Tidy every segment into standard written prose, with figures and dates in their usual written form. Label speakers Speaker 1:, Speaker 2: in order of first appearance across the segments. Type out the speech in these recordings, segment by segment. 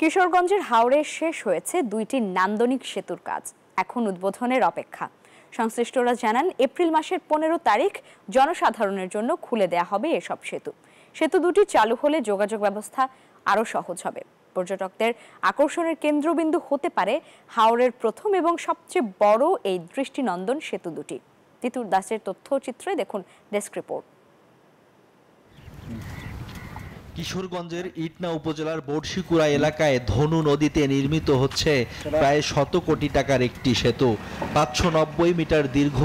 Speaker 1: কিশোরগঞ্জের হাওরে শেষ হয়েছে দুইটি নান্দনিক সেতুর কাজ, এখন উদ্বোধনের অপেক্ষা। সংশ্লিষ্টরা জানান, এপ্রিল মাসের 15 তারিখ জনসাধারণের জন্য খুলে দেয়া হবে এসব সেতু। সেতু দুটি চালু হলে যোগাযোগ ব্যবস্থা আরও সহজ হবে। পর্যটকদের আকর্ষণের কেন্দ্রবিন্দু হতে পারে হাওরের প্রথম এবং সবচেয়ে বড় এই দৃষ্টিনন্দন সেতু দুটি। তিতুর দাসের তথ্যচিত্রে দেখুন ডেস্ক রিপোর্ট।
Speaker 2: কিশোরগঞ্জের ইটনা উপজেলার বড়শিকুড়া এলাকায় ধনু নদীতে নির্মিত হচ্ছে প্রায় 100 কোটি টাকার একটি সেতু। 590 মিটার দীর্ঘ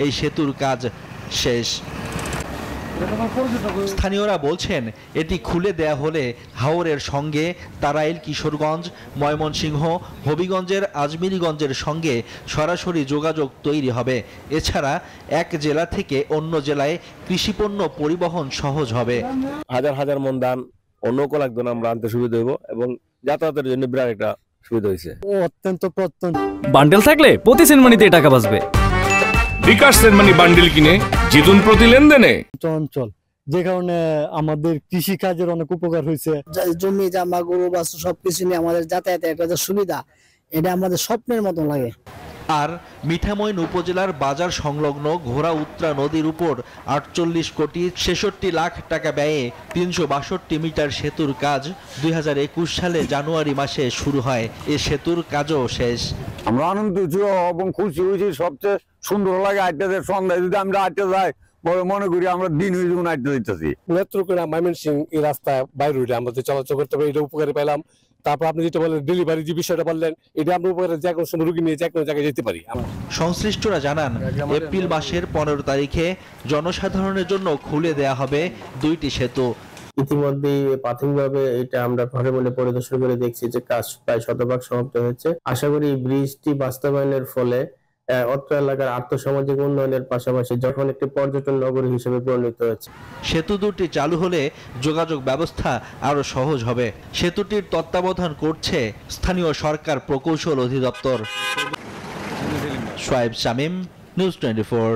Speaker 2: এই সেতুর কাজ শেষ। স্থানীয়রা বলছেন, এটি খুলে দেয়া হলে হাওরের সঙ্গে তারাইল, কিশোরগঞ্জ, ময়মনসিংহ, হবিগঞ্জের আজমিরীগঞ্জের সঙ্গে সরাসরি যোগাযোগ তৈরি হবে। এছাড়া এক জেলা থেকে অন্য জেলায় কৃষিপণ্য পরিবহন সহজ হবে।
Speaker 3: হাজার হাজার মন ধান অন্য কয়েকজন আমরা আনতে সুবিধা হইব এবং যাতায়াতের জন্য বিরাট একটা সুবিধা হয়েছে।
Speaker 4: অত্যন্ত বান্ডেল থাকলে প্রতি সেনমানিতে টাকা বাঁচবে।
Speaker 5: বিকাশ সেনমানি বান্ডেল কিনে জিতুন প্রতি লেনদেনে।
Speaker 4: অঞ্চল যে কারণে আমাদের কৃষি কাজের অনেক উপকার হয়েছে।
Speaker 6: জমি জামা গরু বাছুর সবকিছু নিয়ে আমাদের যাতায়াতের একটা সুবিধা, এটা আমাদের স্বপ্নের মতো লাগে।
Speaker 2: আর মিঠামইন উপজেলার বাজার সংলগ্ন ঘোড়া উত্রা নদীর উপর 48 কোটি 66 লাখ টাকা ব্যয়ে 362 মিটার সেতুর কাজ 2021 সালে জানুয়ারি মাসে শুরু হয়। এ সেতুর কাজও শেষ।
Speaker 3: আমরা আনন্দিত এবং খুশি হয়েছি। সবচেয়ে সুন্দর লাগে আটটাদের সন্ধ্যায় যদি আমরা আটটা যাই, মনে করি আমরা দিন হয়ে যখন আটটা দিতেছি।
Speaker 7: নেত্রকোনা ময়মনসিং এই রাস্তায় বাইরে উঠে আমাদের চলাচল করতে পারি, এটা উপকারে পেলাম। তারপর আপনি যেটা বললেন ডেলিভারি যে বিষয়টা বললেন, এটা আমরা উপকারে যে কোনো সময় রুগী নিয়ে যে কোনো জায়গায় যেতে পারি।
Speaker 2: সংশ্লিষ্টরা জানান, এপ্রিল মাসের 15 তারিখে জনসাধারণের জন্য খুলে দেয়া হবে দুইটি সেতু।
Speaker 8: ইতিমধ্যেই প্রাথমিকভাবে এটা আমরা ঘরে বলে পরিদর্শন করে দেখছি যে কাজ প্রায় 100% সমাপ্ত হয়েছে। আশা করি এই ব্রিজটি বাস্তবায়নের ফলে অত্র এলাকার আর্থসামাজিক উন্নয়নের পাশাপাশি যখন একটি পর্যটন নগরী হিসেবে পরিণত হয়েছে।
Speaker 2: সেতু দুটি চালু হলে যোগাযোগ ব্যবস্থা আরো সহজ হবে। সেতুটির তত্ত্বাবধান করছে স্থানীয় সরকার প্রকৌশল অধিদপ্তর। সোয়াইব শামীম, নিউজ 24।